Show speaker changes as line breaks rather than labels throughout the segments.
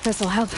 This'll help.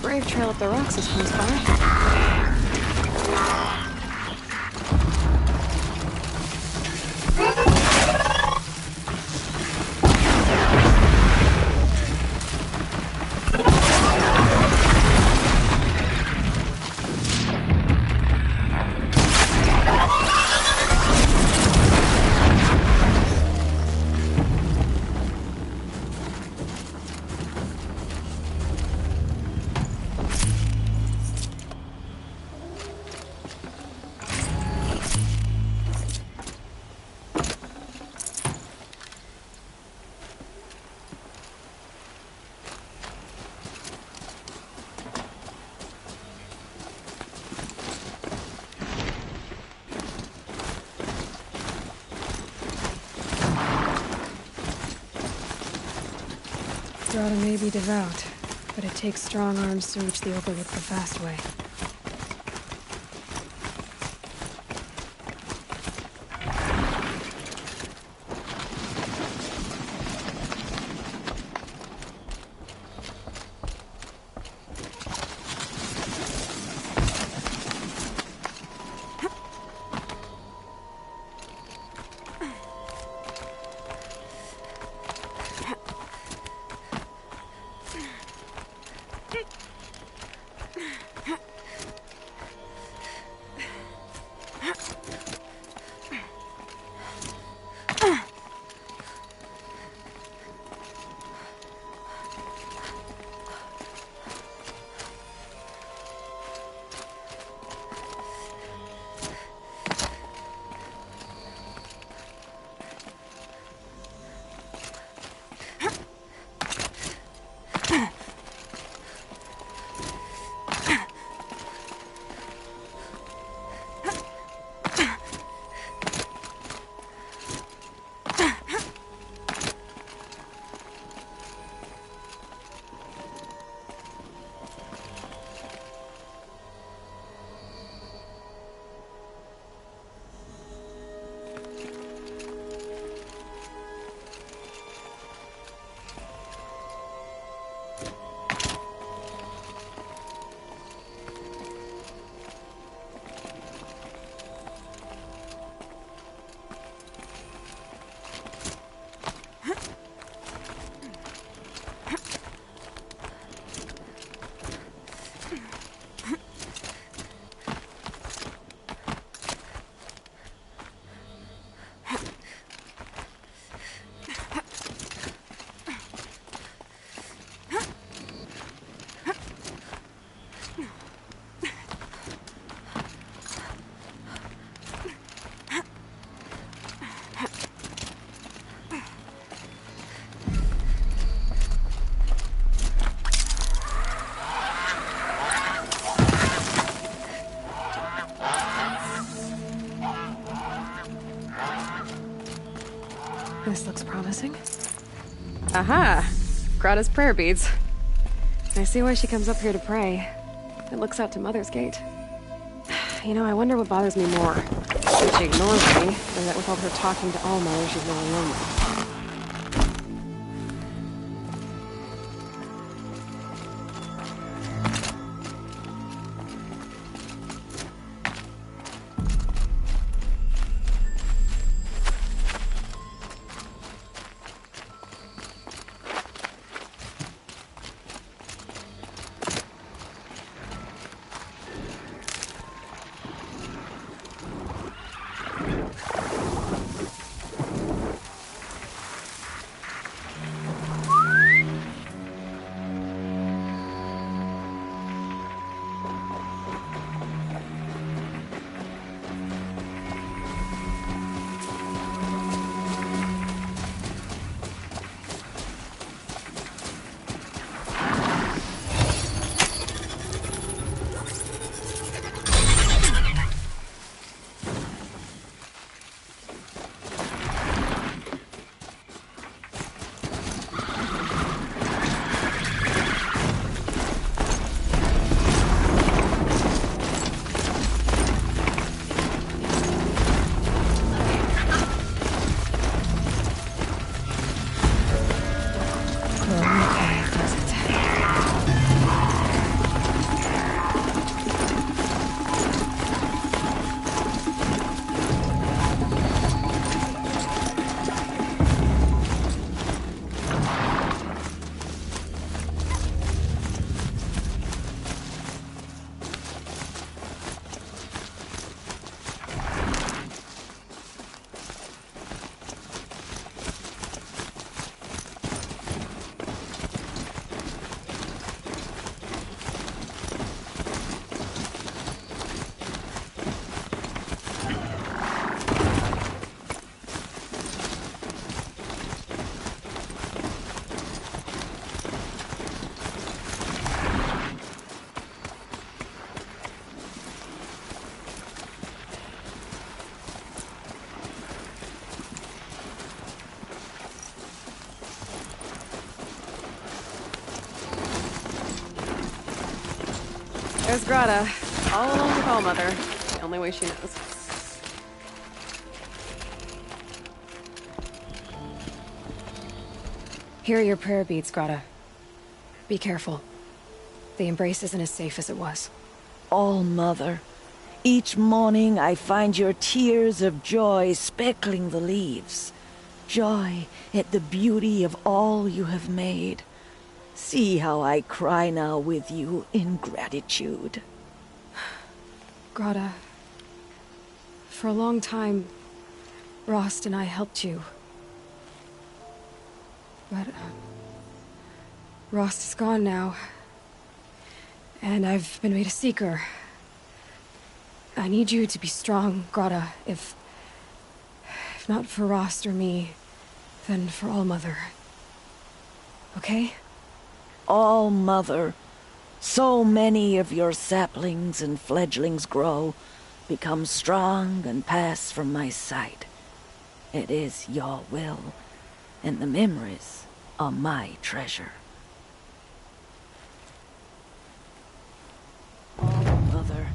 Brave trail up the rocks is close by. Draught may be devout, but it takes strong arms to reach the overlook the fast way. This looks promising. Aha! Grata's prayer beads. I see why she comes up here to pray. It looks out to Mother's Gate. You know, I wonder what bothers me more. That she ignores me, or that with all her talking to all mothers, she's really lonely. There's Grata, all alone with All Mother, the only way she knows. Here are your prayer beads, Grata. Be careful. The embrace isn't as safe as it was.
All Mother, each morning I find your tears of joy speckling the leaves. Joy at the beauty of all you have made. See how I cry now with you in gratitude.
Grata, for a long time, Rost and I helped you. But, Rost is gone now. And I've been made a seeker. I need you to be strong, Grata. If not for Rost or me, then for All Mother. Okay?
All Mother, so many of your saplings and fledglings grow, become strong and pass from my sight. It is your will, and the memories are my treasure. All Mother,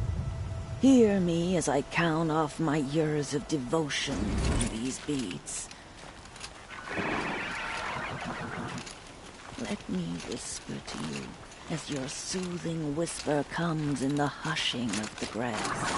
hear me as I count off my years of devotion from these beads. Let me whisper to you as your soothing whisper comes in the hushing of the grass.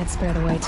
Spare the weight.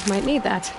Might need that.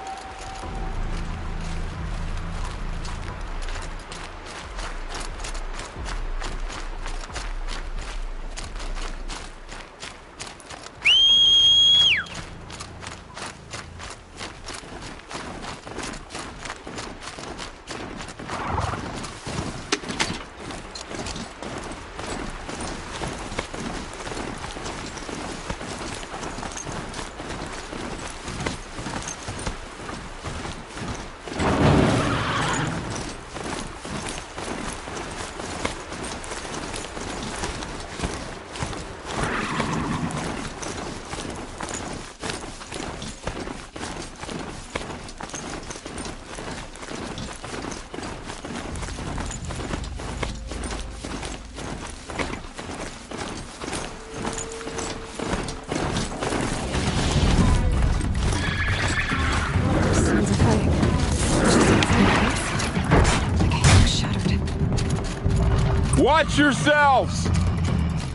Watch yourselves!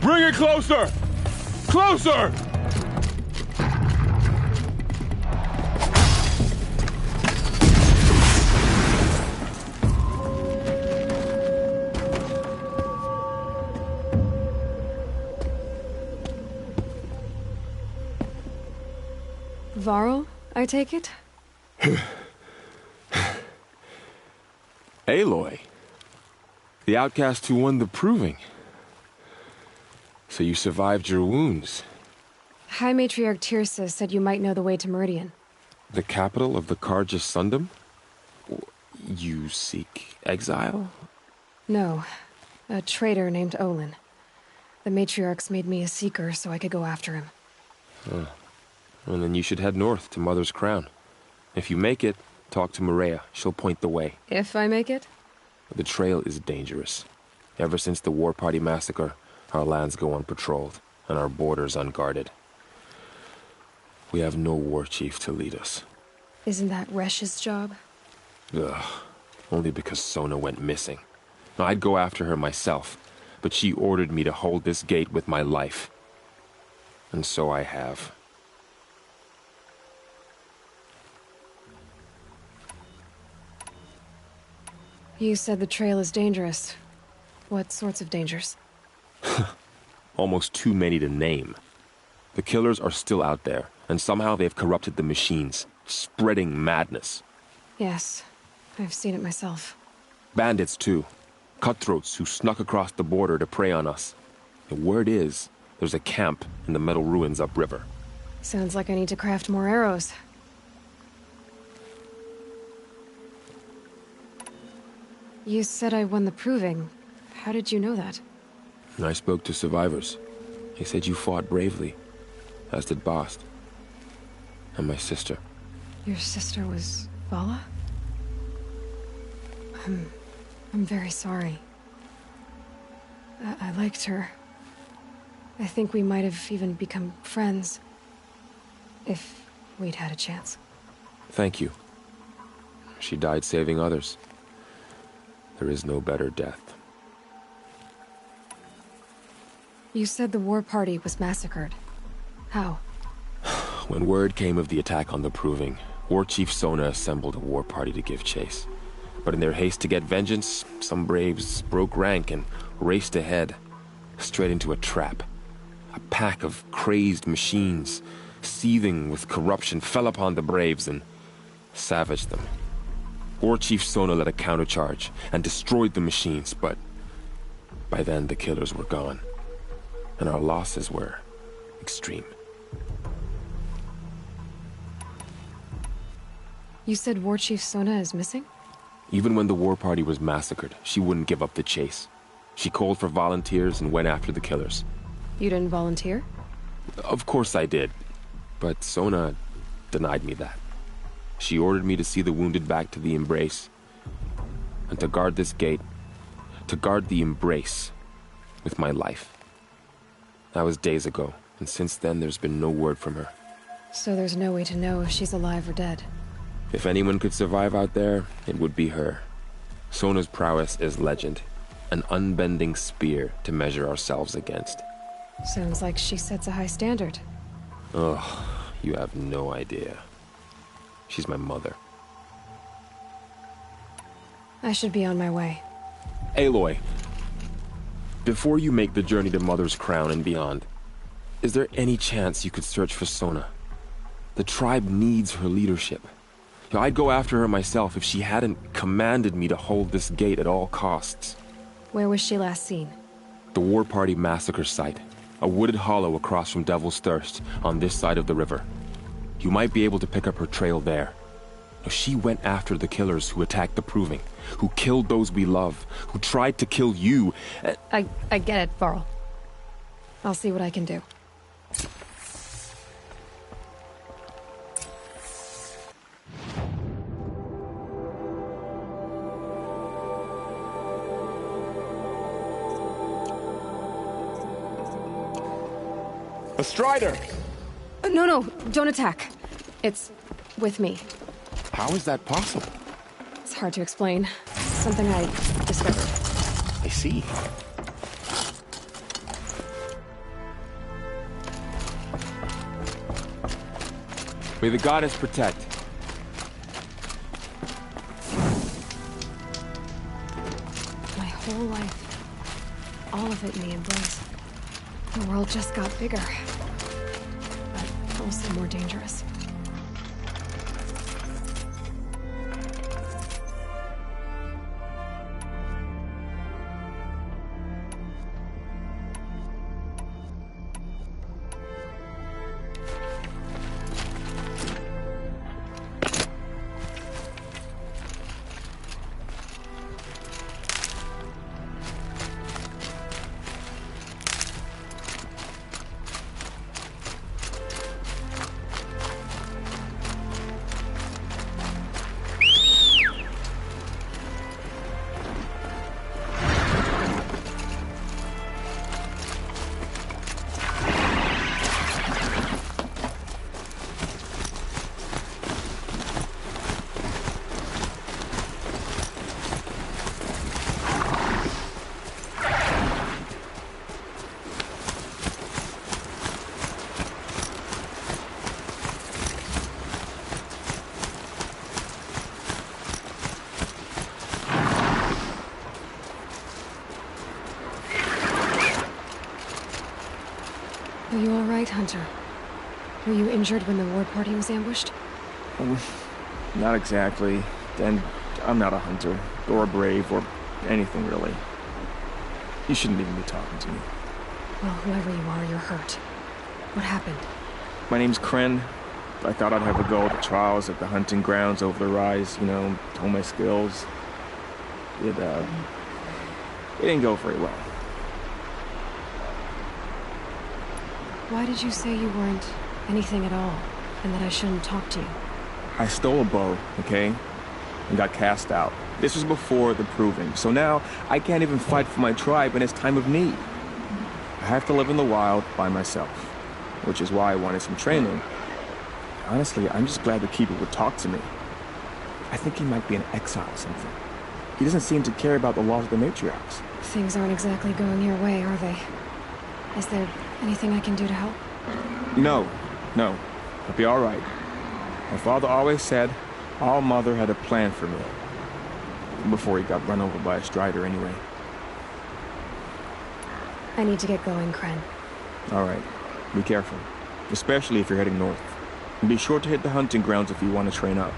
Bring it closer! Closer!
Varl, I take it?
Aloy. The outcast who won the proving. So you survived your wounds.
High Matriarch Tirsa said you might know the way to Meridian.
The capital of the Carja Sundom? You seek exile?
No. A traitor named Olin. The Matriarchs made me a seeker so I could go after him.
And then you should head north to Mother's Crown. If you make it, talk to Maria. She'll point the way.
If I make it?
The trail is dangerous. Ever since the War Party massacre, our lands go unpatrolled, and our borders unguarded. We have no war chief to lead us.
Isn't that Resh's job?
Ugh. Only because Sona went missing. I'd go after her myself, but she ordered me to hold this gate with my life. And so I have.
You said the trail is dangerous. What sorts of dangers?
Almost too many to name. The killers are still out there, and somehow they've corrupted the machines, spreading madness.
Yes, I've seen it myself.
Bandits, too. Cutthroats who snuck across the border to prey on us. The word is, there's a camp in the metal ruins upriver.
Sounds like I need to craft more arrows. You said I won the proving. How did you know that?
I spoke to survivors. They said you fought bravely, as did Bast. And my sister.
Your sister was Vala? I'm very sorry. I liked her. I think we might have even become friends. If we'd had a chance.
Thank you. She died saving others. There is no better death.
You said the war party was massacred. How?
When word came of the attack on the Proving, War Chief Sona assembled a war party to give chase. But in their haste to get vengeance, some braves broke rank and raced ahead, straight into a trap. A pack of crazed machines, seething with corruption, fell upon the braves and savaged them. War Chief Sona led a countercharge and destroyed the machines, but by then the killers were gone, and our losses were extreme.
You said War Chief Sona is missing?
Even when the war party was massacred, she wouldn't give up the chase. She called for volunteers and went after the killers.
You didn't volunteer?
Of course I did, but Sona denied me that. She ordered me to see the wounded back to the Embrace, and to guard this gate, to guard the Embrace with my life. That was days ago, and since then there's been no word from her.
So there's no way to know if she's alive or dead.
If anyone could survive out there, it would be her. Sona's prowess is legend, an unbending spear to measure ourselves against.
Sounds like she sets a high standard.
Ugh, you have no idea. She's my mother.
I should be on my way.
Aloy, before you make the journey to Mother's Crown and beyond, is there any chance you could search for Sona? The tribe needs her leadership. I'd go after her myself if she hadn't commanded me to hold this gate at all costs.
Where was she last seen?
The War Party massacre site. A wooded hollow across from Devil's Thirst, on this side of the river. You might be able to pick up her trail there. She went after the killers who attacked the Proving, who killed those we love, who tried to kill you.
I get it, Varl. I'll see what I can do.
A Strider!
No, don't attack. It's with me.
How is that possible?
It's hard to explain. Something I discovered.
I see. May the goddess protect.
My whole life, all of it in the embrace. The world just got bigger, but also more dangerous. Are you all right, Hunter? Were you injured when the war party was ambushed?
Not exactly. And I'm not a hunter, or a brave, or anything really. You shouldn't even be talking to me.
Well, whoever you are, you're hurt. What happened?
My name's Kren. I thought I'd have a go at the trials at the hunting grounds over the rise, you know, hone my skills. It didn't go very well.
Why did you say you weren't anything at all, and that I shouldn't talk to you?
I stole a bow, okay? And got cast out. This was before the proving, so now I can't even fight for my tribe in its time of need. I have to live in the wild by myself, which is why I wanted some training. Honestly, I'm just glad the Keeper would talk to me. I think he might be in exile or something. He doesn't seem to care about the laws of the matriarchs.
Things aren't exactly going your way, are they? Is there anything I can do to help?
No. I'll be all right. My father always said our mother had a plan for me. Before he got run over by a strider anyway.
I need to get going, Kren.
All right. Be careful. Especially if you're heading north. And be sure to hit the hunting grounds if you want to train up.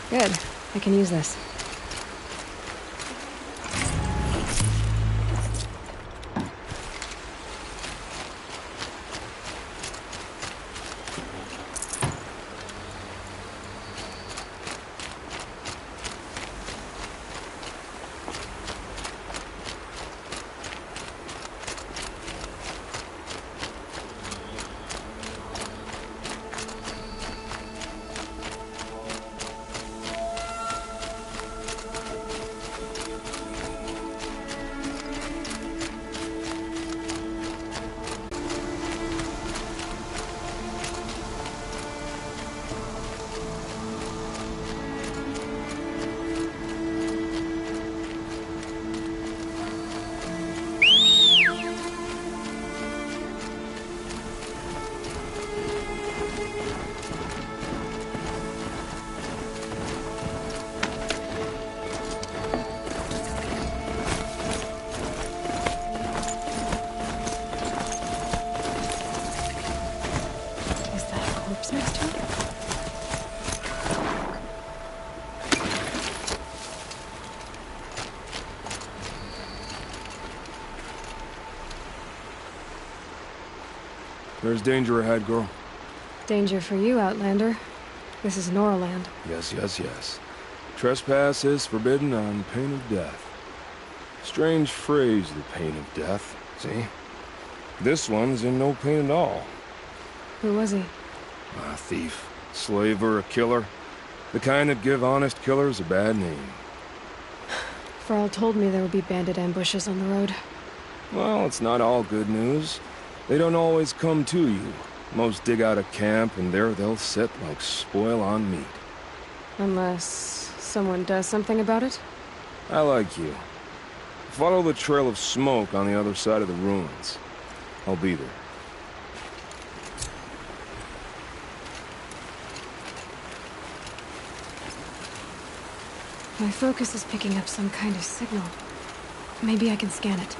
Good. I can use this.
There's danger ahead, girl.
Danger for you, Outlander. This is Norland.
Yes, yes, yes. Trespass is forbidden on pain of death. Strange phrase, the pain of death, see? This one's in no pain at all.
Who was he?
A thief, slaver, a killer. The kind that give honest killers a bad name.
Farrell told me there would be bandit ambushes on the road.
Well, it's not all good news. They don't always come to you. Most dig out a camp, and there they'll sit like spoil on meat.
Unless someone does something about it?
I like you. Follow the trail of smoke on the other side of the ruins. I'll be there.
My focus is picking up some kind of signal. Maybe I can scan it.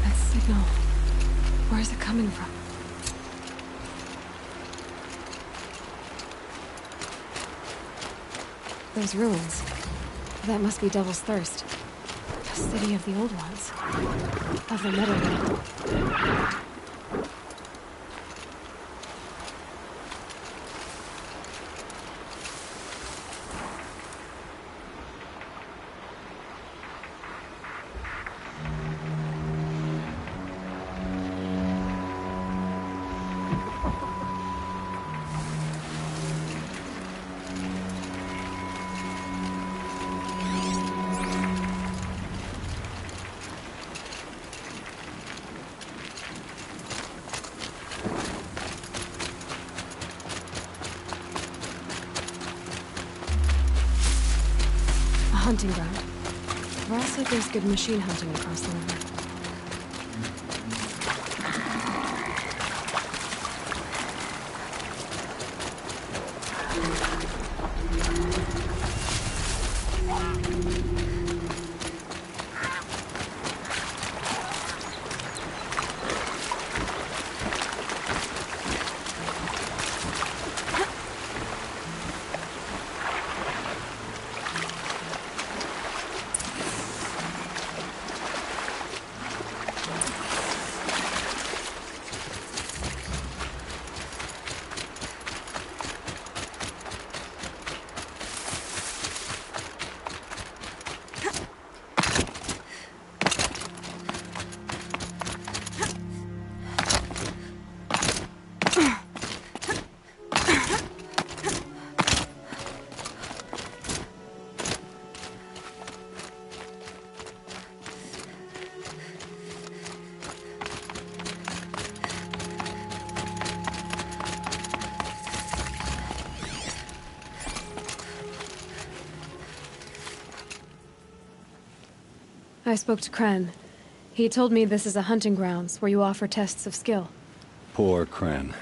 That signal. Where is it coming from? Those ruins. That must be Devil's Thirst. The city of the old ones. Of the Meadowland. Hunting ground. Ross said there's good machine hunting across the river. I spoke to Kren. He told me this is a hunting grounds where you offer tests of skill.
Poor Kren.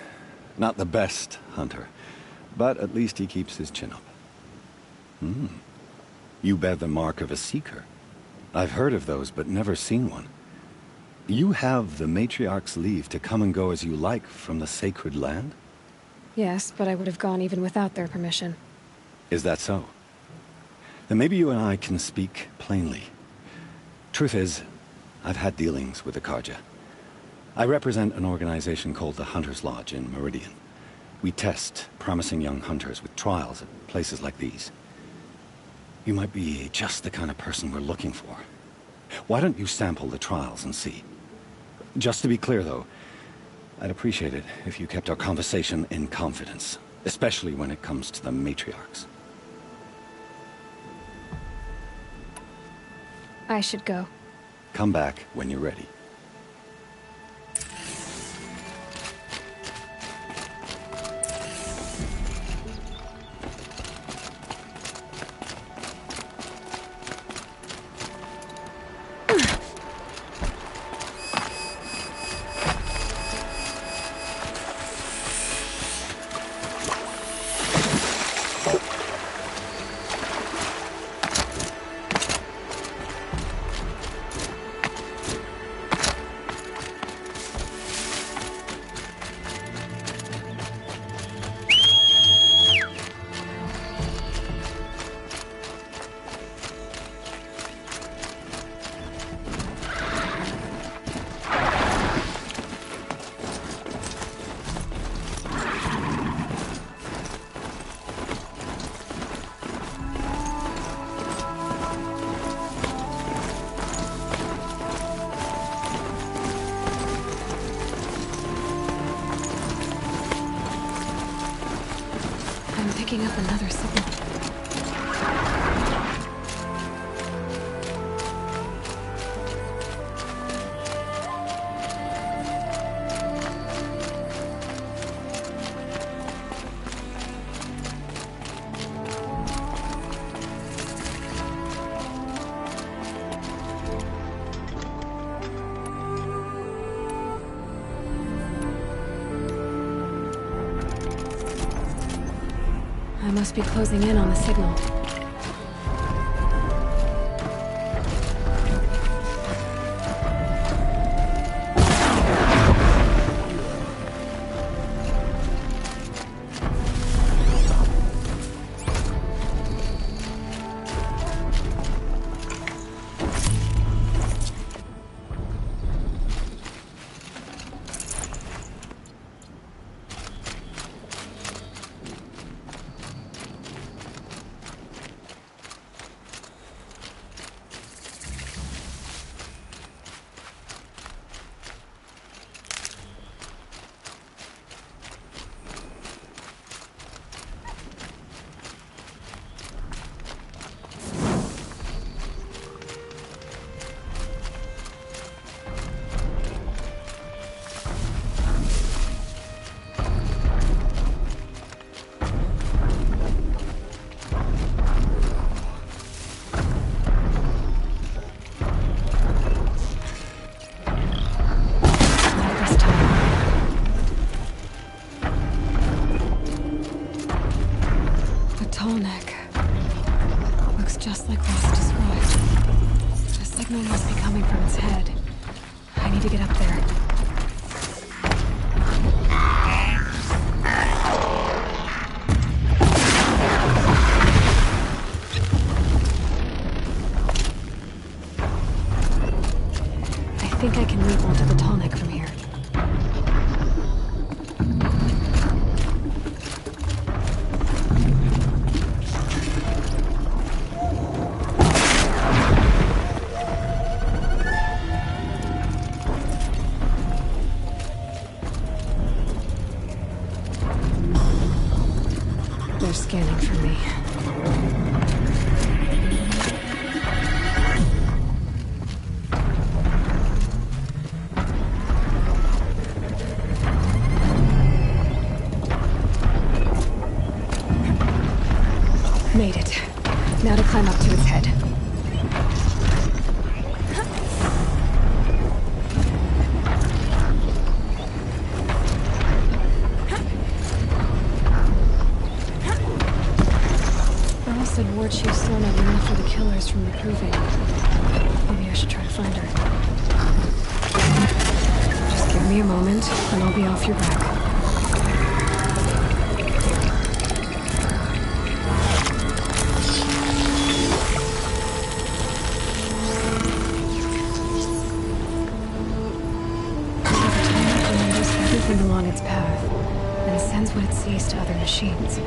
Not the best hunter, but at least he keeps his chin up. You bear the mark of a seeker. I've heard of those, but never seen one. You have the matriarch's leave to come and go as you like from the sacred land?
Yes, but I would have gone even without their permission.
Is that so? Then maybe you and I can speak plainly. Truth is, I've had dealings with the Karja. I represent an organization called the Hunter's Lodge in Meridian. We test promising young hunters with trials at places like these. You might be just the kind of person we're looking for. Why don't you sample the trials and see? Just to be clear, though, I'd appreciate it if you kept our conversation in confidence, especially when it comes to the matriarchs.
I should go.
Come back when you're ready.
picking up another signal. I must be closing in on the signal. Looks just like Ross described. The signal must be coming from its head. I need to get up there. I think I can leap onto the tall neck from here. They're scanning for me. Made it. Now to climb up to its head. Said Ward Chief Sona went after the killers from the Proving. Maybe I should try to find her. Just give me a moment, and I'll be off your back. The time remembers everything along its path, and sends what it sees to other machines.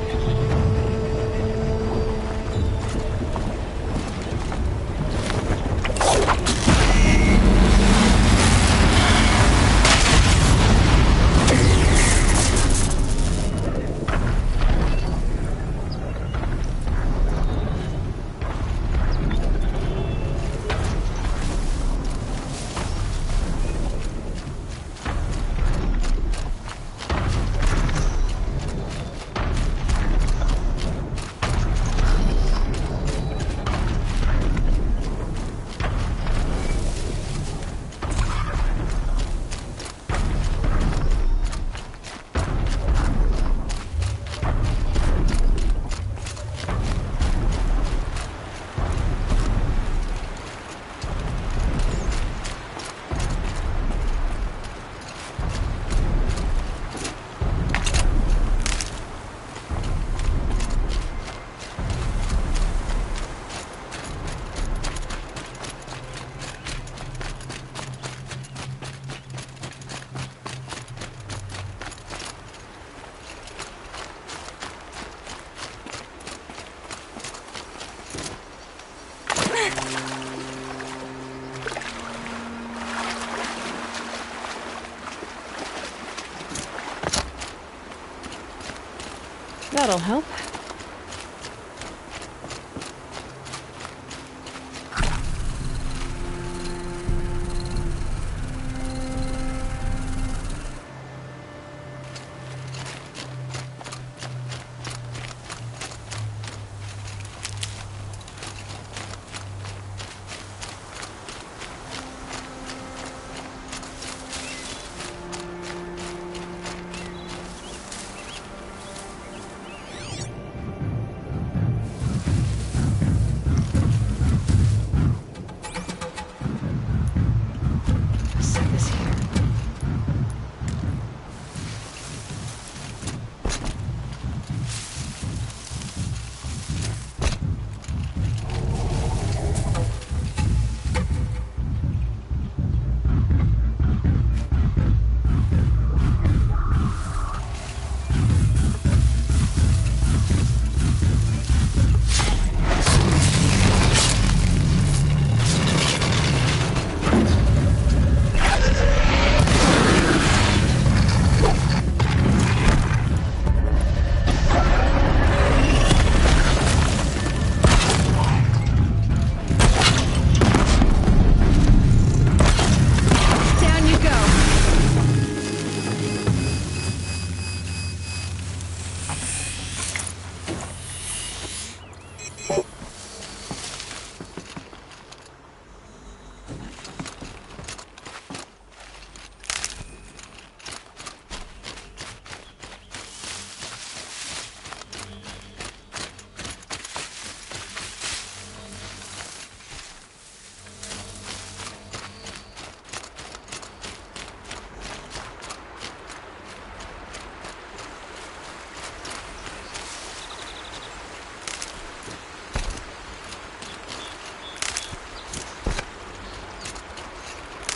That'll help.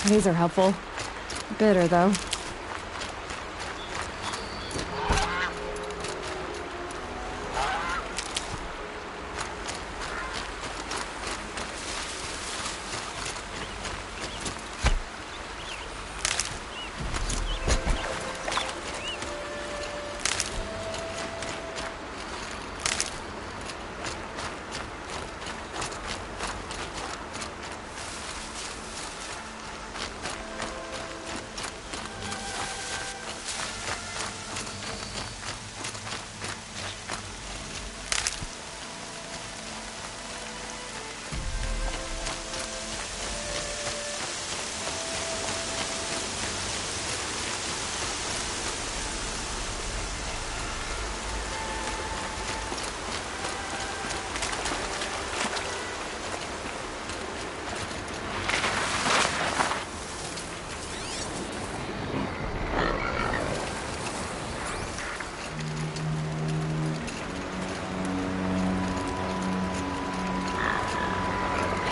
These are helpful. Bitter, though.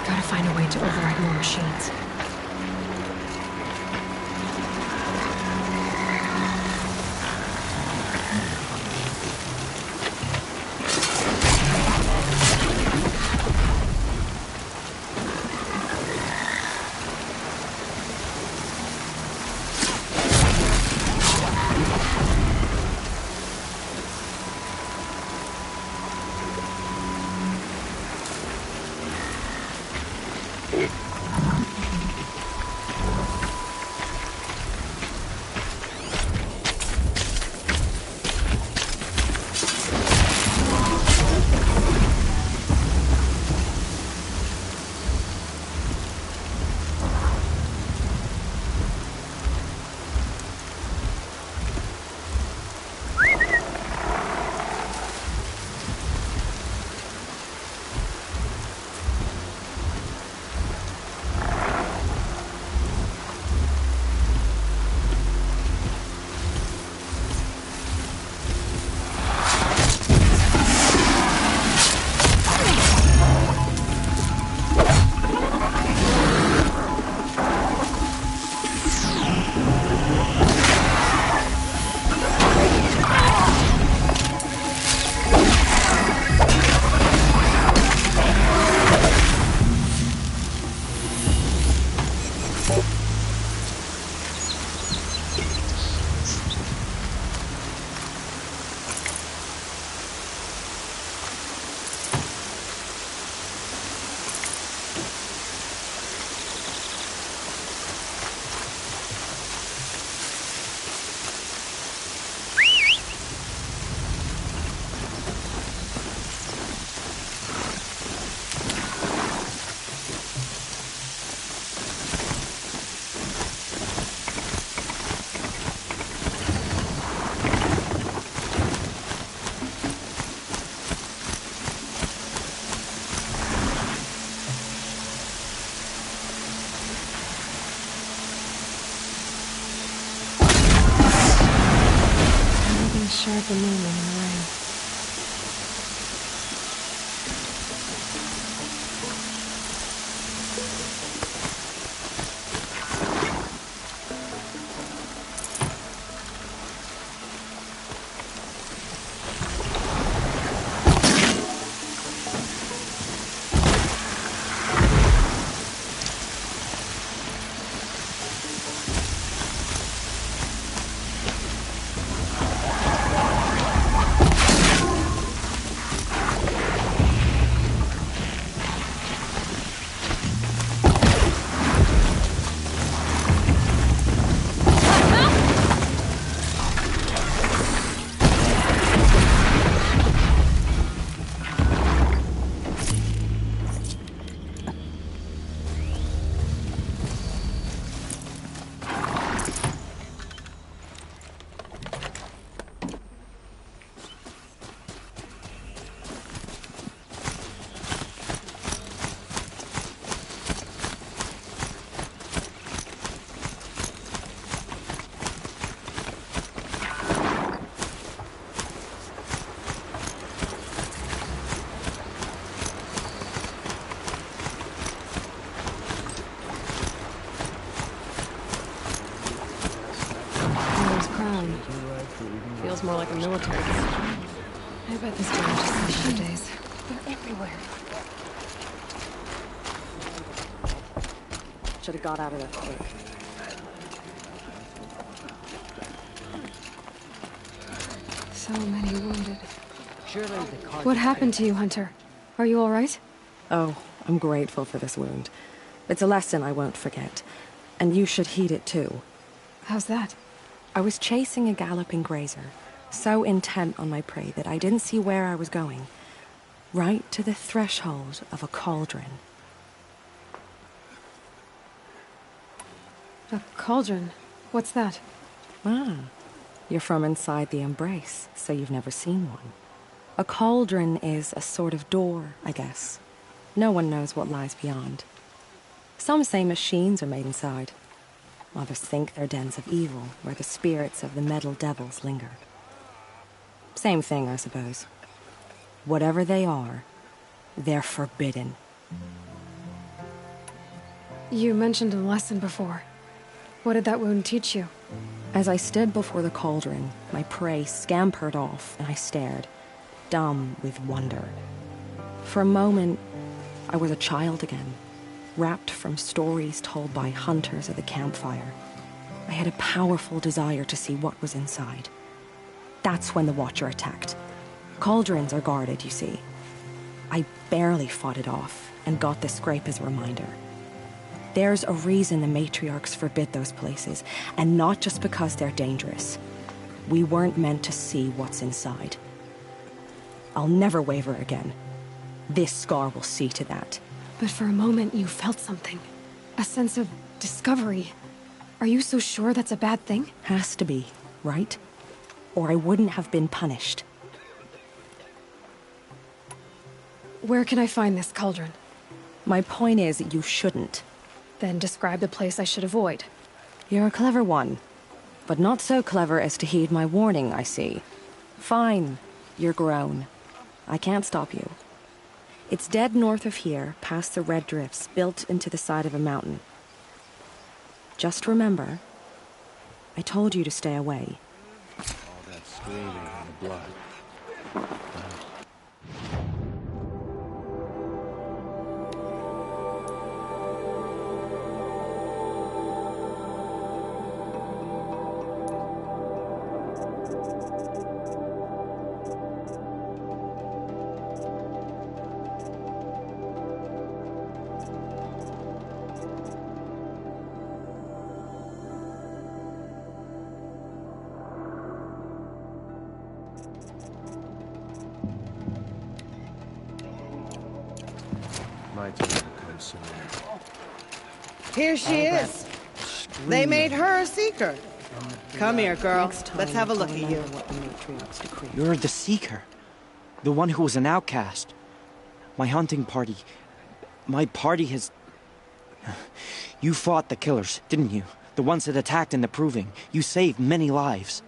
Gotta find a way to override more machines. Sharp and moving in the rain. Feels more like a military camp. I bet this village is sleep for days.
They're everywhere.
Should have got out of there quick. So many wounded. What happened to you, Hunter? Are you all right?
Oh, I'm grateful for this wound. It's a lesson I won't forget. And you should heed it too.
How's that?
I was chasing a galloping grazer, so intent on my prey that I didn't see where I was going. Right to the threshold of a cauldron.
A cauldron? What's that?
Ah, you're from inside the Embrace, so you've never seen one. A cauldron is a sort of door, I guess. No one knows what lies beyond. Some say machines are made inside. Others think they're dens of evil, where the spirits of the metal devils linger. Same thing, I suppose. Whatever they are, they're forbidden.
You mentioned a lesson before. What did that wound teach you?
As I stood before the cauldron, my prey scampered off, and I stared, dumb with wonder. For a moment, I was a child again, wrapped from stories told by hunters at the campfire. I had a powerful desire to see what was inside. That's when the Watcher attacked. Cauldrons are guarded, you see. I barely fought it off, and got this scrape as a reminder. There's a reason the matriarchs forbid those places, and not just because they're dangerous. We weren't meant to see what's inside. I'll never waver again. This scar will see to that.
But for a moment you felt something. A sense of discovery. Are you so sure that's a bad thing?
Has to be, right? Or I wouldn't have been punished.
Where can I find this cauldron?
My point is, you shouldn't.
Then describe the place I should avoid.
You're a clever one. But not so clever as to heed my warning, I see. Fine. You're grown. I can't stop you. It's dead north of here, past the red drifts built into the side of a mountain. Just remember, I told you to stay away.
All that screaming and the blood. My time will come soon.
Here she is. They made her a seeker. Come here, girl. Let's have a look at you.
You're the Seeker. The one who was an outcast. My hunting party. My party has... You fought the killers, didn't you? The ones that attacked in the Proving. You saved many lives.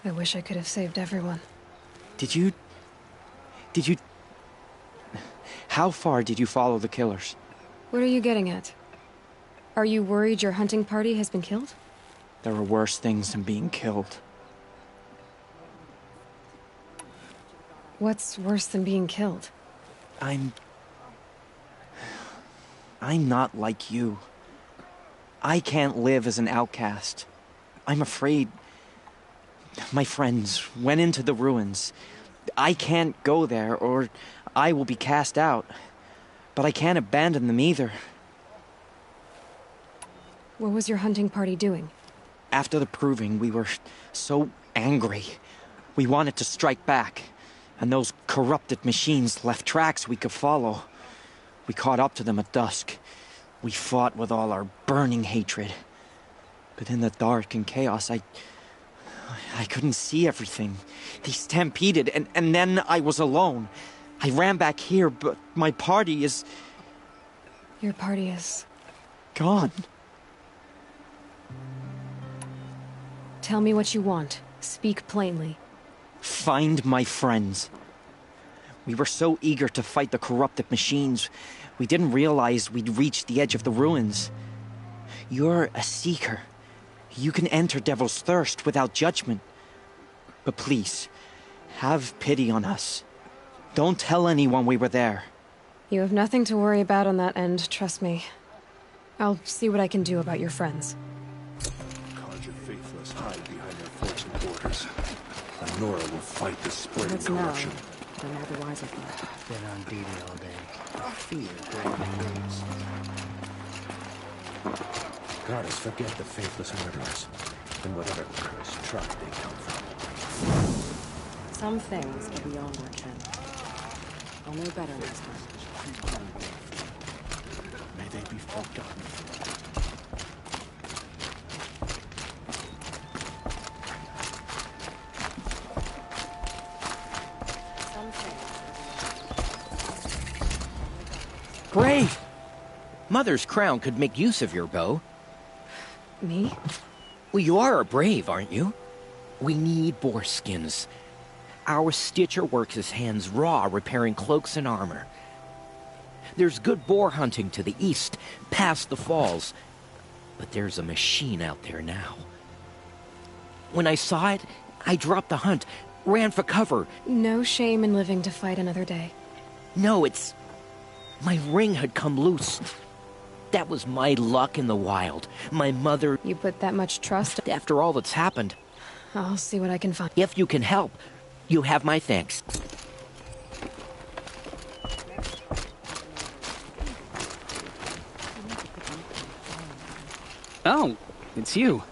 I wish I could have saved everyone.
Did you... How far did you follow the killers?
What are you getting at? Are you worried your hunting party has been killed?
There are worse things than being killed.
What's worse than being killed?
I'm not like you. I can't live as an outcast. I'm afraid... My friends went into the ruins. I can't go there, or I will be cast out. But I can't abandon them either.
What was your hunting party doing?
After the Proving, we were so angry. We wanted to strike back. And those corrupted machines left tracks we could follow. We caught up to them at dusk. We fought with all our burning hatred. But in the dark and chaos, I couldn't see everything. They stampeded, and then I was alone. I ran back here, but my party is...
Your party is...
gone.
Tell me what you want. Speak plainly.
Find my friends. We were so eager to fight the corrupted machines, we didn't realize we'd reached the edge of the ruins. You're a seeker. You can enter Devil's Thirst without judgment. But please, have pity on us. Don't tell anyone we were there.
You have nothing to worry about on that end, trust me. I'll see what I can do about your friends.
Carja faithless hide behind their forts and borders. And Nora will fight this spreading corruption.
Then all the wiser for it.
Been on duty all day. Fear growing days. Goddess, forget the faithless murderers. And whatever cursed truck they come from.
Some things are beyond our ken. I'll know better next time.
May they be forgotten.
Brave! Mother's crown could make use of your bow.
Me?
Well, you are a brave, aren't you? We need boar skins. Our stitcher works his hands raw repairing cloaks and armor. There's good boar hunting to the east, past the falls. But there's a machine out there now. When I saw it, I dropped the hunt, ran for cover.
No shame in living to fight another day.
No, it's... my ring had come loose. That was my luck in the wild. My mother...
You put that much trust?
After all that's happened.
I'll see what I can find.
If you can help, you have my thanks.
Oh, it's you.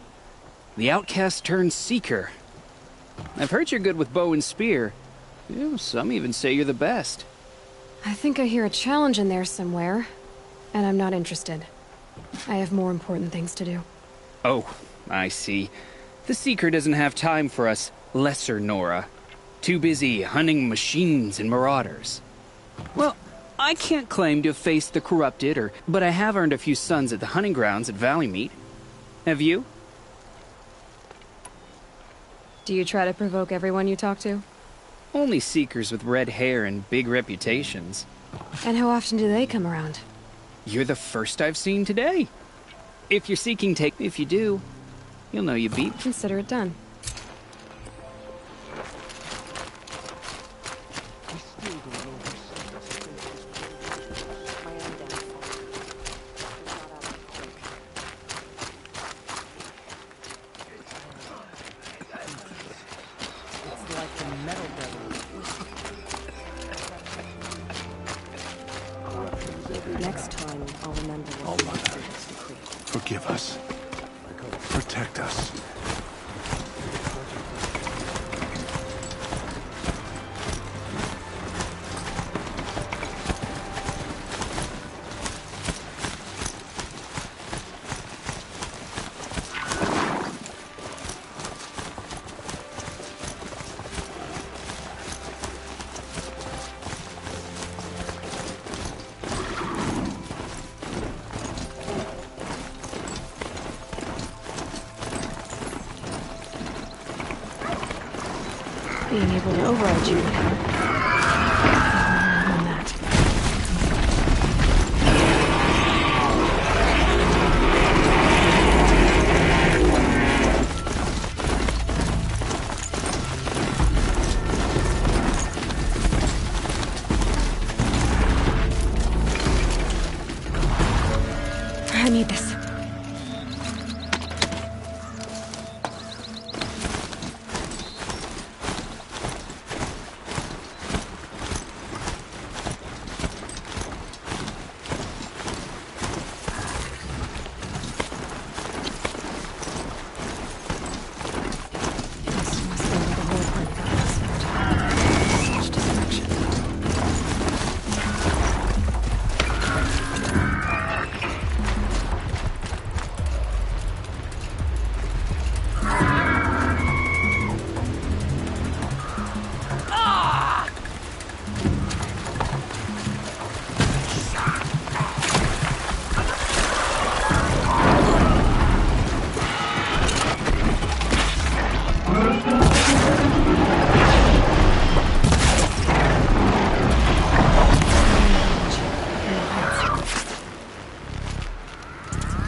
The outcast turned seeker. I've heard you're good with bow and spear. Some even say you're the best.
I think I hear a challenge in there somewhere, and I'm not interested. I have more important things to do.
Oh, I see. The Seeker doesn't have time for us lesser Nora. Too busy hunting machines and marauders. Well, I can't claim to have faced the corrupted, but I have earned a few sons at the hunting grounds at Valleymeet. Have you?
Do you try to provoke everyone you talk to?
Only Seekers with red hair and big reputations.
And how often do they come around?
You're the first I've seen today. If you're seeking if you do, you'll know you beat.
Consider it done.
Next time, I'll remember what
Forgive us. Protect us.
Being able to override you. On that. I need this.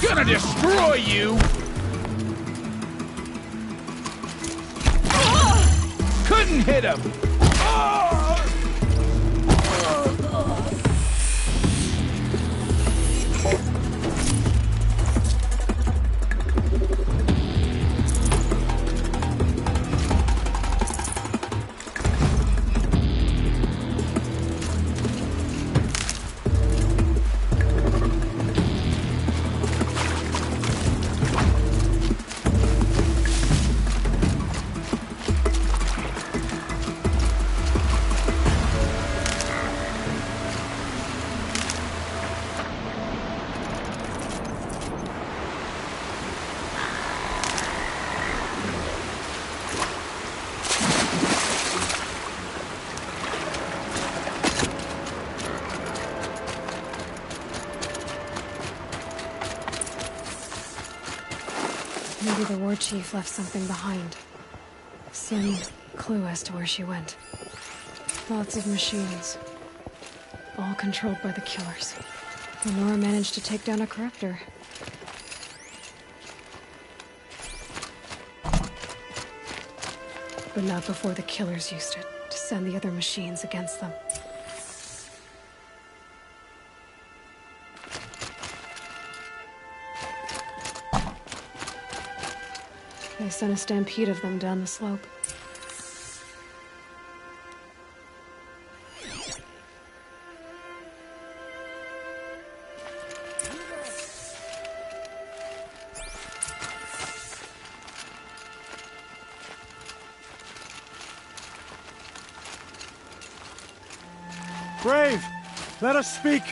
Gonna destroy you!
didn't hit him!
Maybe the war chief left something behind. Some clue as to where she went. Lots of machines. All controlled by the killers. Lenora managed to take down a corruptor. But not before the killers used it to send the other machines against them. They sent a stampede of them down the slope.
Brave! Let us speak!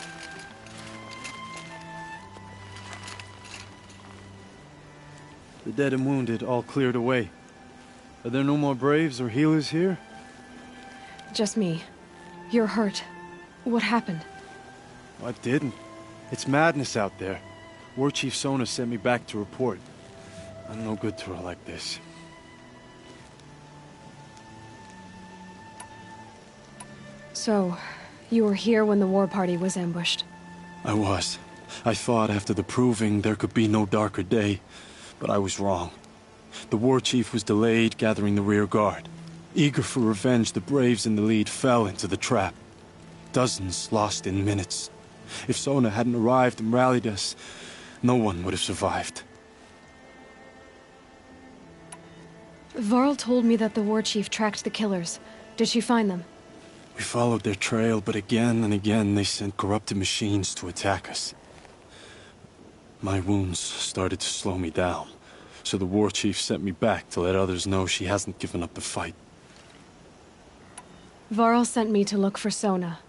The dead and wounded all cleared away. Are there no more Braves or healers here?
Just me. You're hurt. What happened?
I didn't. It's madness out there. War Chief Sona sent me back to report. I'm no good to her like this.
So, you were here when the war party was ambushed?
I was. I thought after the proving there could be no darker day. But I was wrong. The war chief was delayed gathering the rear guard. Eager for revenge, the Braves in the lead fell into the trap. Dozens lost in minutes. If Sona hadn't arrived and rallied us, no one would have survived.
Varl told me that the war chief tracked the killers. Did she find them?
We followed their trail, but again and again they sent corrupted machines to attack us. My wounds started to slow me down, so the war chief sent me back to let others know she hasn't given up the fight.
Varl sent me to look for Sona.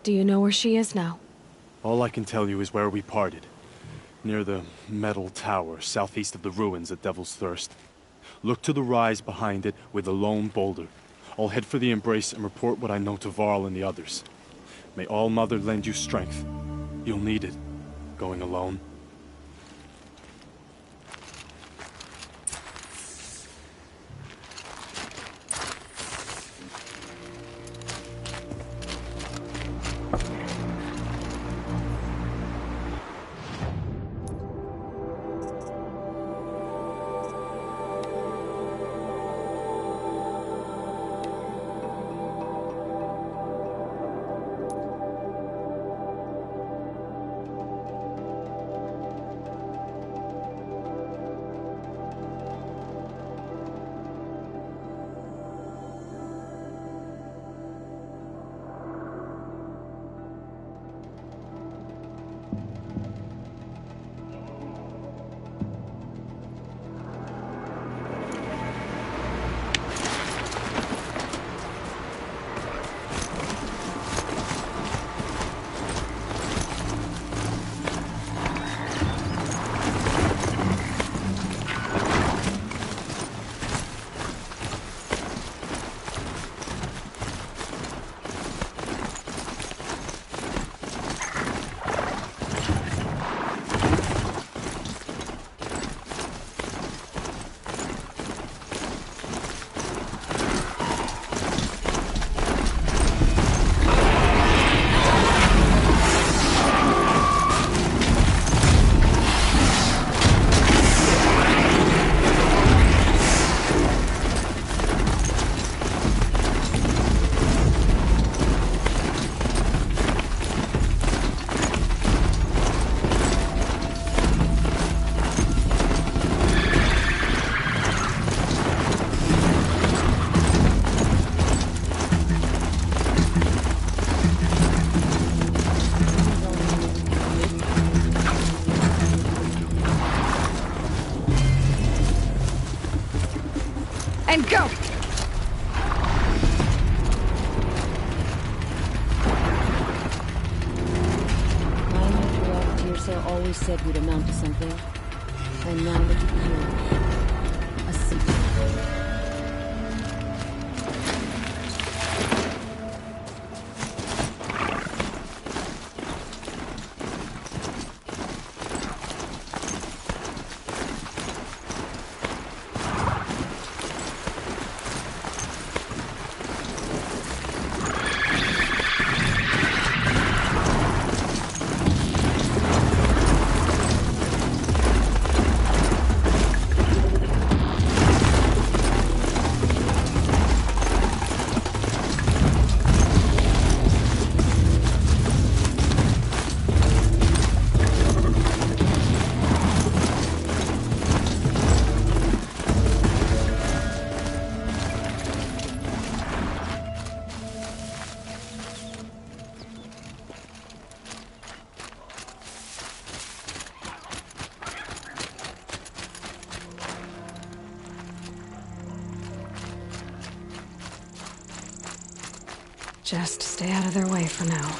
Do you know where she is now?
All I can tell you is where we parted. Near the metal tower, southeast of the ruins at Devil's Thirst. Look to the rise behind it with a lone boulder. I'll head for the embrace and report what I know to Varl and the others. May All Mother lend you strength. You'll need it, going alone.
And go!
My matriarch Tirsa always said we'd amount to something. And now look at you. A secret.
Just stay out of their way for now.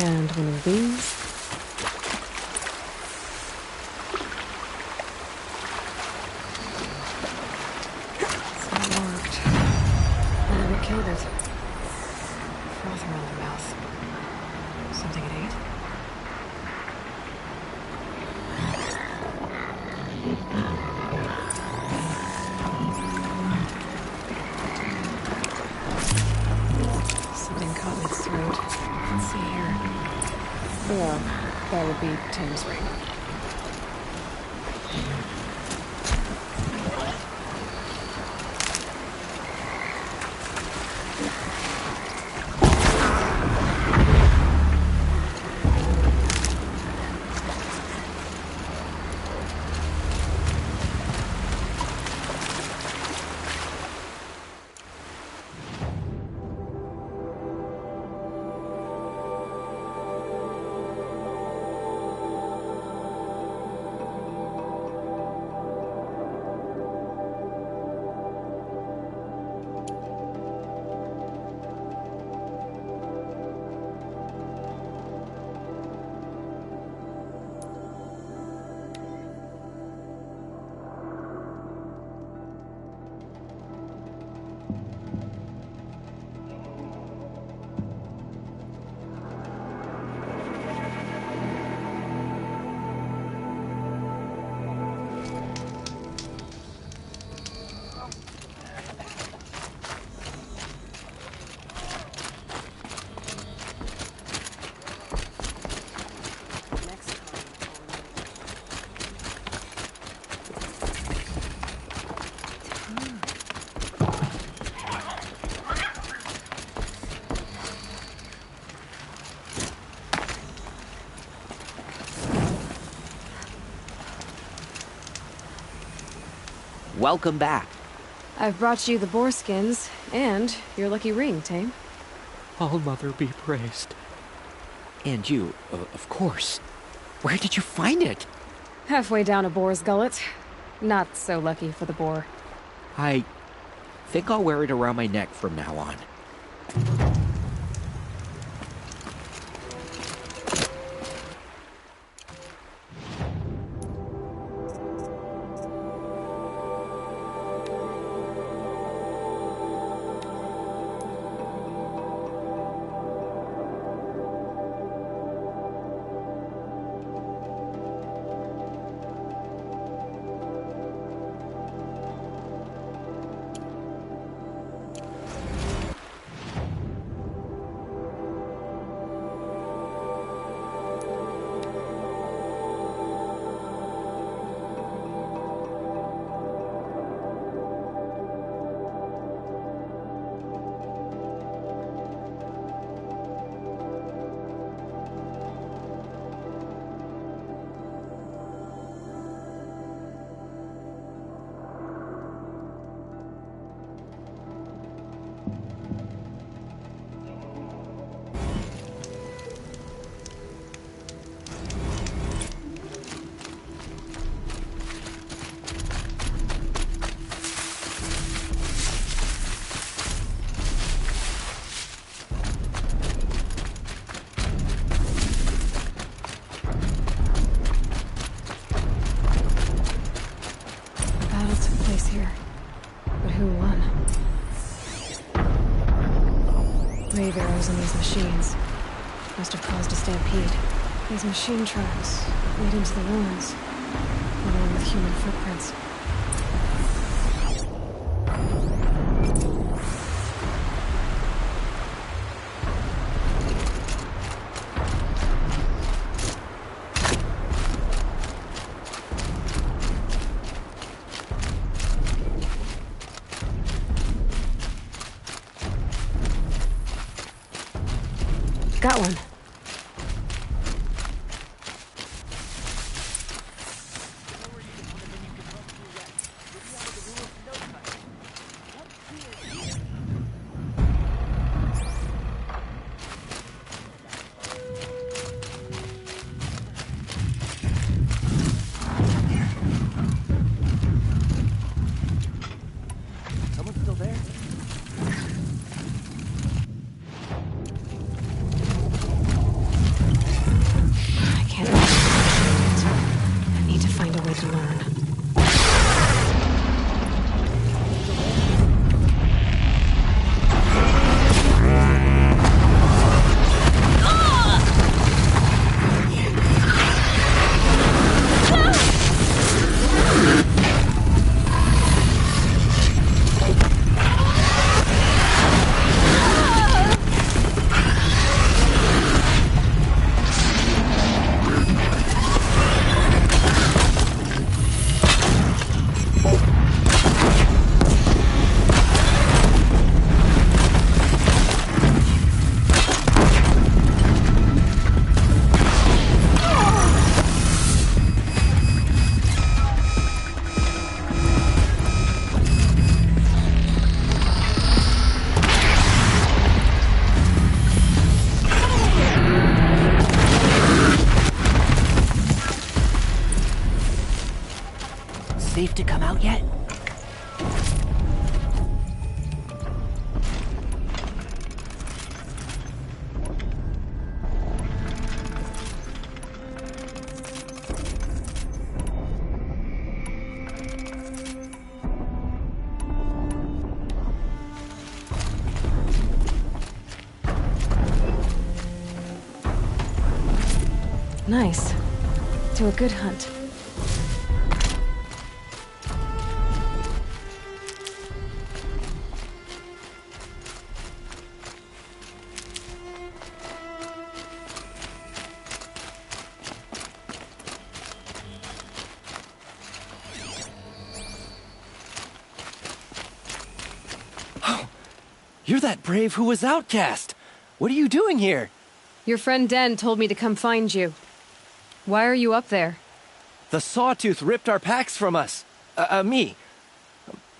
And one of these. It's not marked. Wonder what killed it. Froth around the mouth. Something it ate? Something caught in its throat. Let's see here. Or that would be Tame's ring.
Welcome back.
I've brought you the boar skins and your lucky ring, Tame.
All Mother be praised. And you, of course. Where did you find it?
Halfway down a boar's gullet. Not so lucky for the boar.
I think I'll wear it around my neck from now on.
Wave arrows in these machines must have caused a stampede. These machine tracks lead into the ruins, along with human footprints. Got one.
Someone still there?
safe to come out yet?
Nice. To a good hunt.
You're that brave who was outcast! What are you doing here?
Your friend Den told me to come find you. Why are you up there?
The Sawtooth ripped our packs from us. Me.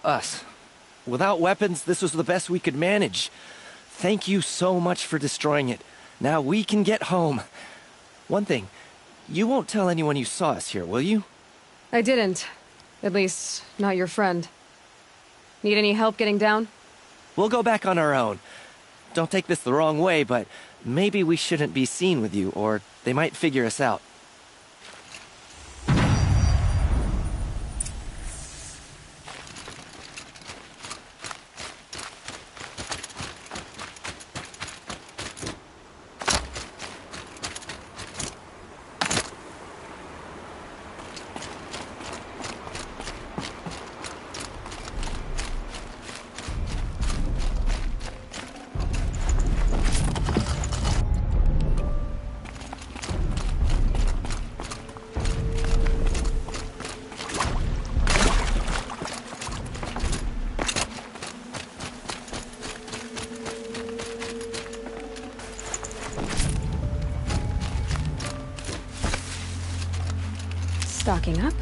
Us. Without weapons, this was the best we could manage. Thank you so much for destroying it. Now we can get home. One thing, you won't tell anyone you saw us here, will you?
I didn't. At least, not your friend. Need any help getting down?
We'll go back on our own. Don't take this the wrong way, but maybe we shouldn't be seen with you, or they might figure us out.
Stocking up.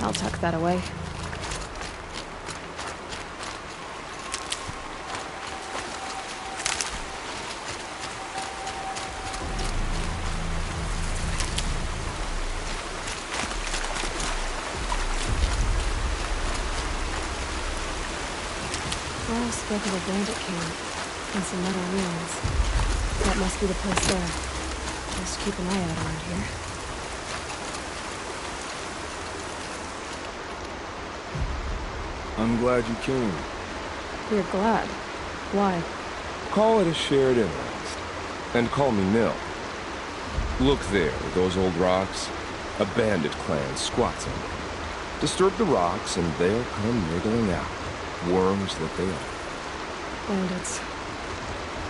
I'll tuck that away. Laura spoke of a bandit camp and some metal ruins. That must be the place there. Just keep an eye out around here.
I'm glad you came.
You're glad. Why?
Call it a shared interest. And call me Nil. Look there, those old rocks. A bandit clan squats on them. Disturb the rocks and they'll come wriggling out. Worms that they are.
Bandits.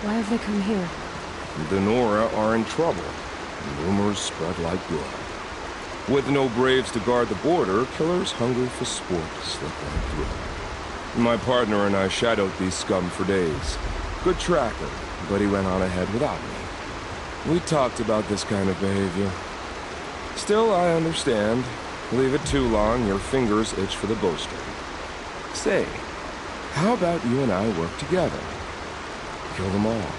Why have they come here?
The Nora are in trouble. Rumors spread like blood. With no braves to guard the border, killers hungry for sport slip right through. My partner and I shadowed these scum for days. Good tracker, but he went on ahead without me. We talked about this kind of behavior. Still, I understand. Leave it too long, your fingers itch for the bowstring. Say, how about you and I work together? Kill them all.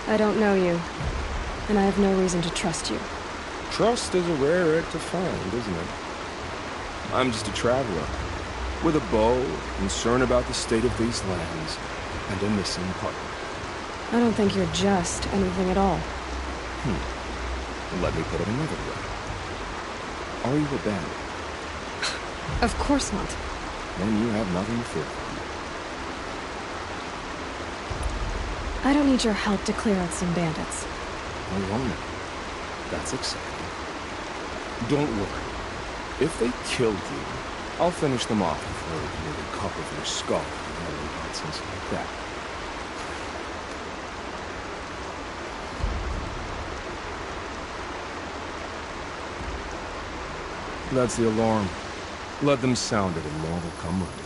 I don't know you, and I have no reason to trust you.
Trust is a rare egg to find, isn't it? I'm just a traveler, with a bow, concerned about the state of these lands, and a missing partner.
I don't think you're just anything at all.
Let me put it another way. Are you a bandit?
Of course not.
Then you have nothing to fear.
I don't need your help to clear out some bandits.
A woman. That's exciting. Don't worry. If they killed you, I'll finish them off before you make a cup of your skull and other nonsense like that. That's the alarm. Let them sound it and more will come running.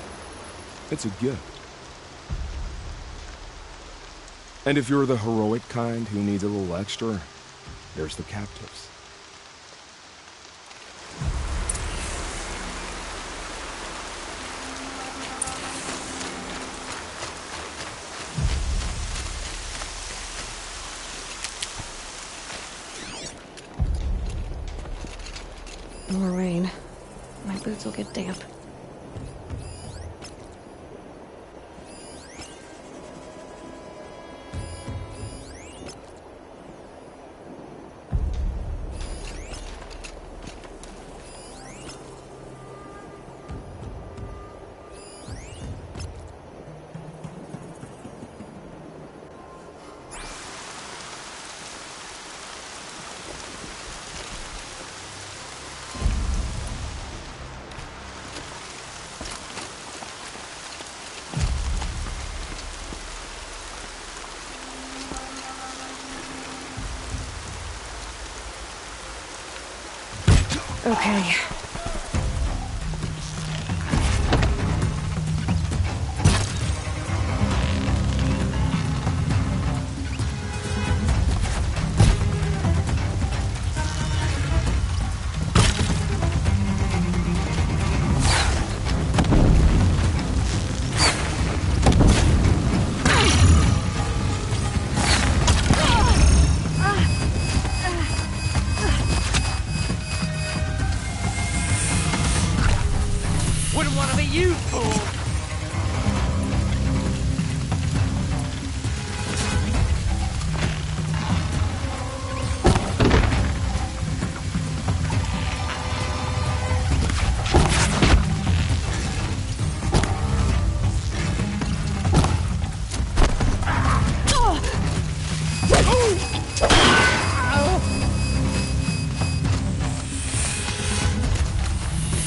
It's a gift. And if you're the heroic kind who needs a little extra, there's the captives.
More rain. My boots will get damp. Okay.
Wouldn't want to be you, fool!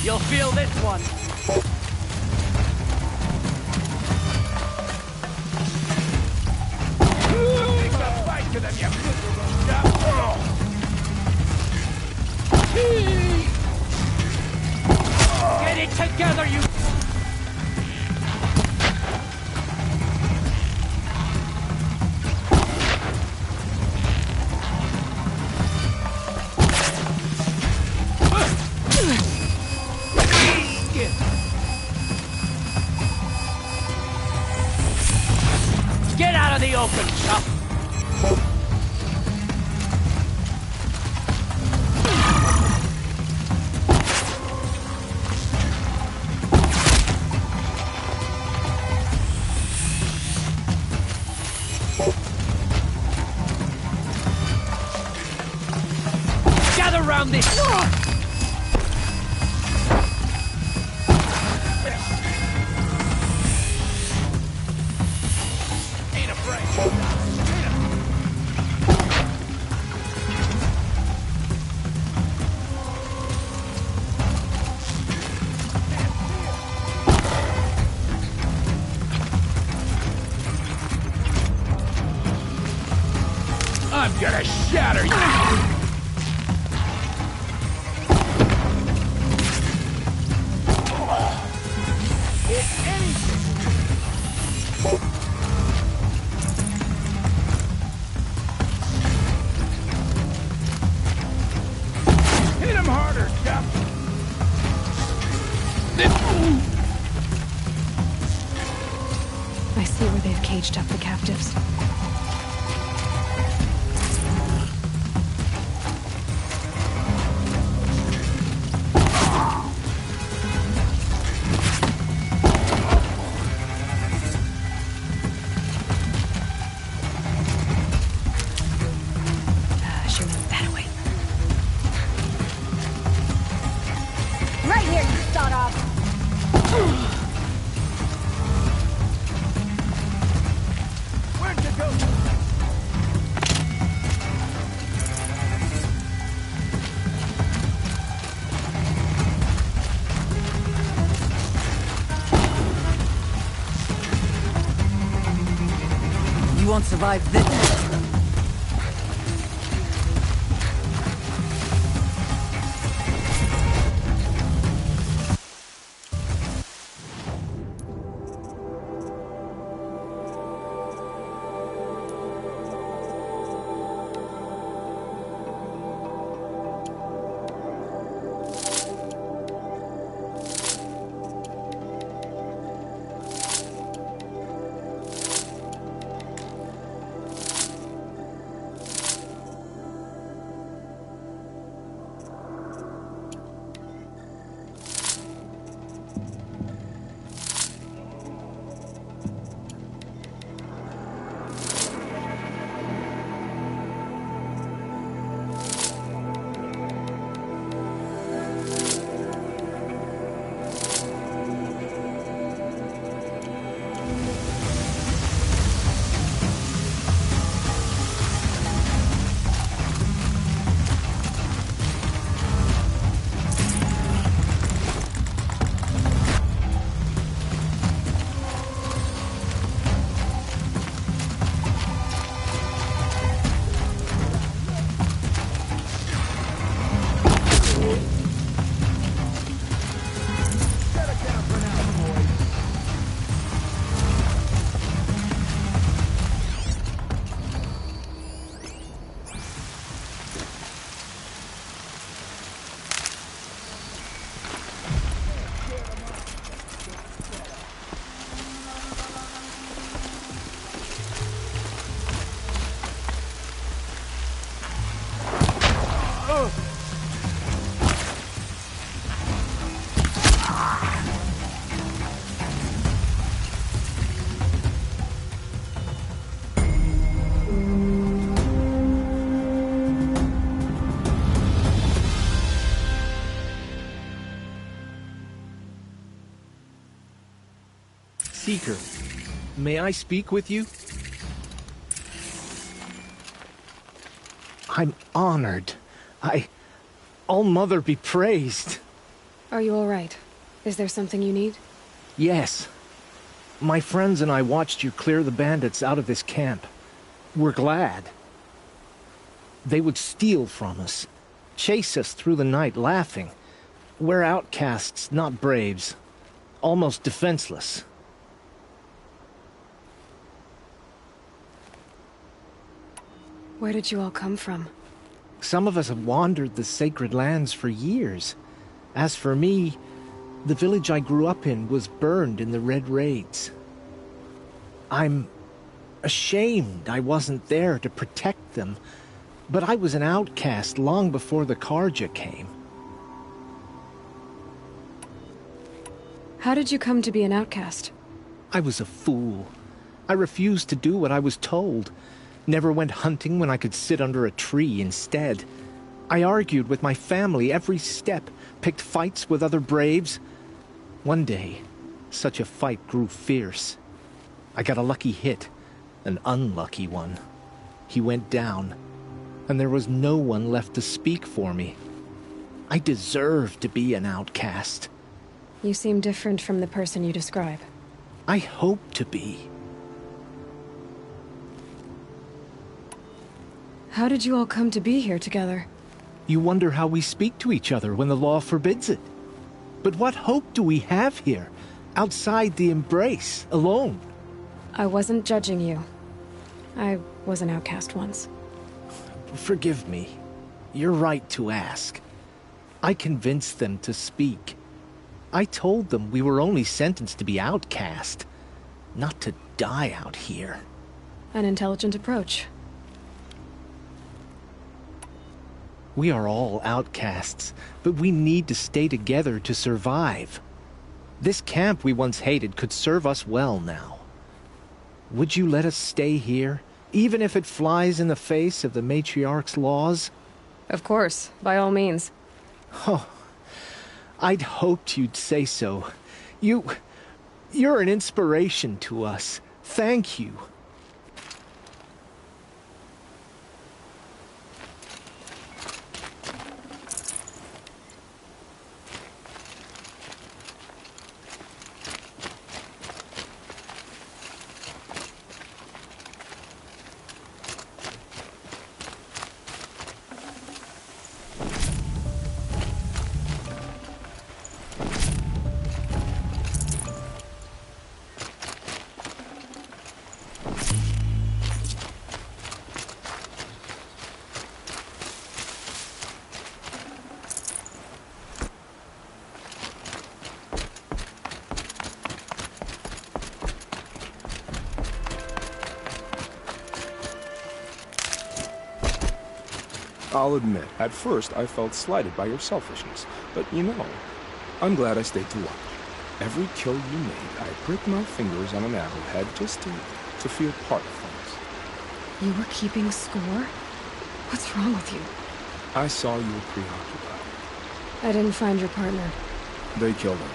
You'll feel this one. Get it together, you... Get out of the open, Chuck! Gather round this! Ain't afraid. I'm gonna shatter you! Hit him harder, Cap!
I see where they've caged up the captives.
Right here, you start off.
Where'd you go?
won't survive this.
Seeker, may I speak with you? I'm honored. All-Mother be praised.
Are you all right? Is there something you need?
Yes. My friends and I watched you clear the bandits out of this camp. We're glad. They would steal from us, chase us through the night laughing. We're outcasts, not braves. Almost defenseless.
Where did you all come from?
Some of us have wandered the sacred lands for years. As for me, the village I grew up in was burned in the Red Raids. I'm ashamed I wasn't there to protect them, but I was an outcast long before the Karja came.
How did you come to be an outcast?
I was a fool. I refused to do what I was told. Never went hunting when I could sit under a tree instead. I argued with my family every step, picked fights with other braves. One day, such a fight grew fierce. I got a lucky hit, an unlucky one. He went down, and there was no one left to speak for me. I deserved to be an outcast.
You seem different from the person you describe.
I hope to be.
How did you all come to be here together?
You wonder how we speak to each other when the law forbids it. But what hope do we have here, outside the embrace, alone?
I wasn't judging you. I was an outcast once.
Forgive me. You're right to ask. I convinced them to speak. I told them we were only sentenced to be outcast, not to die out here.
An intelligent approach.
We are all outcasts, but we need to stay together to survive. This camp we once hated could serve us well now. Would you let us stay here, even if it flies in the face of the matriarch's laws?
Of course, by all means.
Oh, I'd hoped you'd say so. You're an inspiration to us. Thank you.
I'll admit, at first I felt slighted by your selfishness. But you know, I'm glad I stayed to watch. Every kill you made, I pricked my fingers on an arrowhead just to feel part of things.
You were keeping score? What's wrong with you?
I saw you were preoccupied.
I didn't find your partner.
They killed him.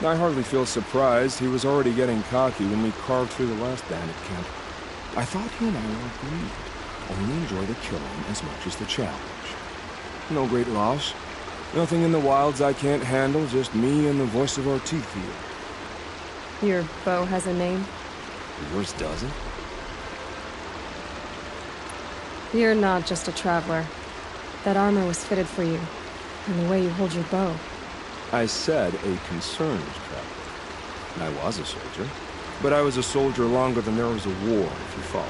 I hardly feel surprised. He was already getting cocky when we carved through the last bandit camp. I thought he and I were agreed. Only enjoy the killing as much as the challenge. No great loss. Nothing in the wilds I can't handle, just me and the voice of our teeth here.
Your bow has a name?
Yours doesn't?
You're not just a traveler. That armor was fitted for you, and the way you hold your bow.
I said a concerned traveler. I was a soldier, but I was a soldier longer than there was a war, if you follow.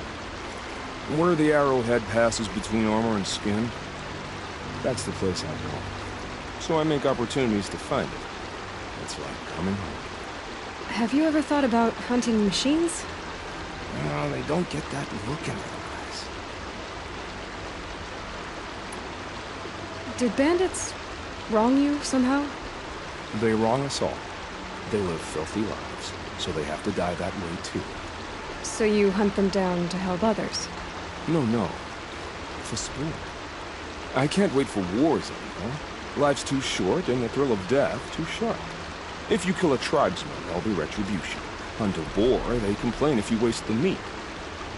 Where the arrowhead passes between armor and skin, that's the place I go. So I make opportunities to find it. It's like coming home.
Have you ever thought about hunting machines?
No, they don't get that look in their eyes.
Did bandits wrong you somehow?
They wrong us all. They live filthy lives, so they have to die that way too.
So you hunt them down to help others?
No. For sport. I can't wait for wars anymore. Life's too short, and the thrill of death too sharp. If you kill a tribesman, there'll be retribution. Hunt a boar, they complain if you waste the meat.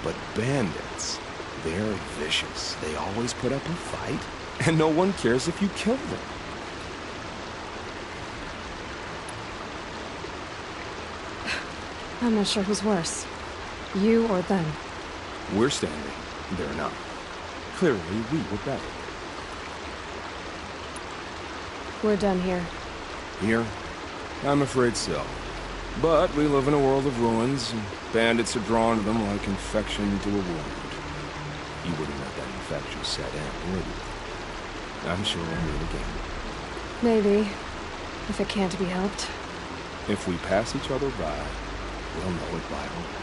But bandits, they're vicious. They always put up a fight, and no one cares if you kill them.
I'm not sure who's worse. You or them.
We're standing. They're not. Clearly, we were better.
We're done here.
Here? I'm afraid so. But we live in a world of ruins, and bandits are drawn to them like infection to a wound. You wouldn't let that infection set in, would you? I'm sure we'll meet again.
Maybe. If it can't be helped.
If we pass each other by, we'll know it by heart.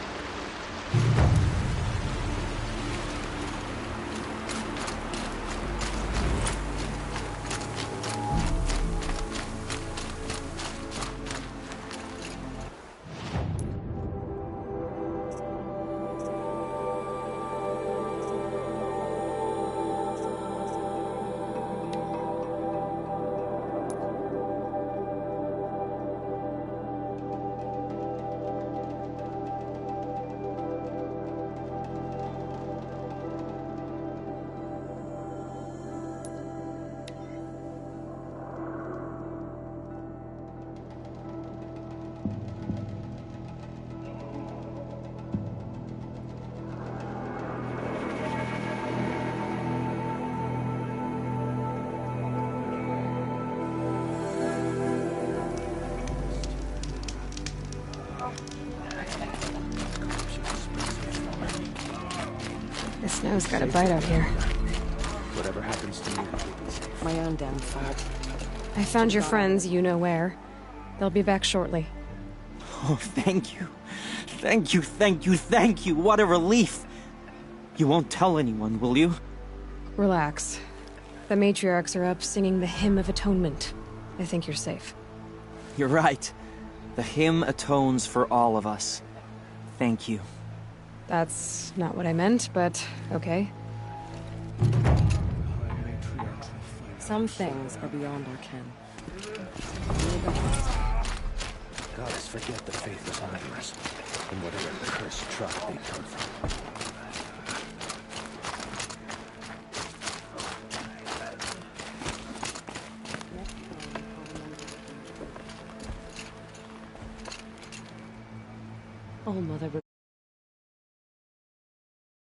The snow's got a bite out here.
Whatever happens to me, I'll be safe.
My own damn fault.
I found your friends, you know where. They'll be back shortly.
Oh, thank you. Thank you, thank you, thank you. What a relief. You won't tell anyone, will you?
Relax. The matriarchs are up singing the Hymn of Atonement. I think you're safe.
You're right. The hymn atones for all of us. Thank you.
That's not what I meant, but okay.
Some things are beyond our ken.
Goddess, forget the faithless idlers and whatever cursed truck they come from.
Oh, Mother,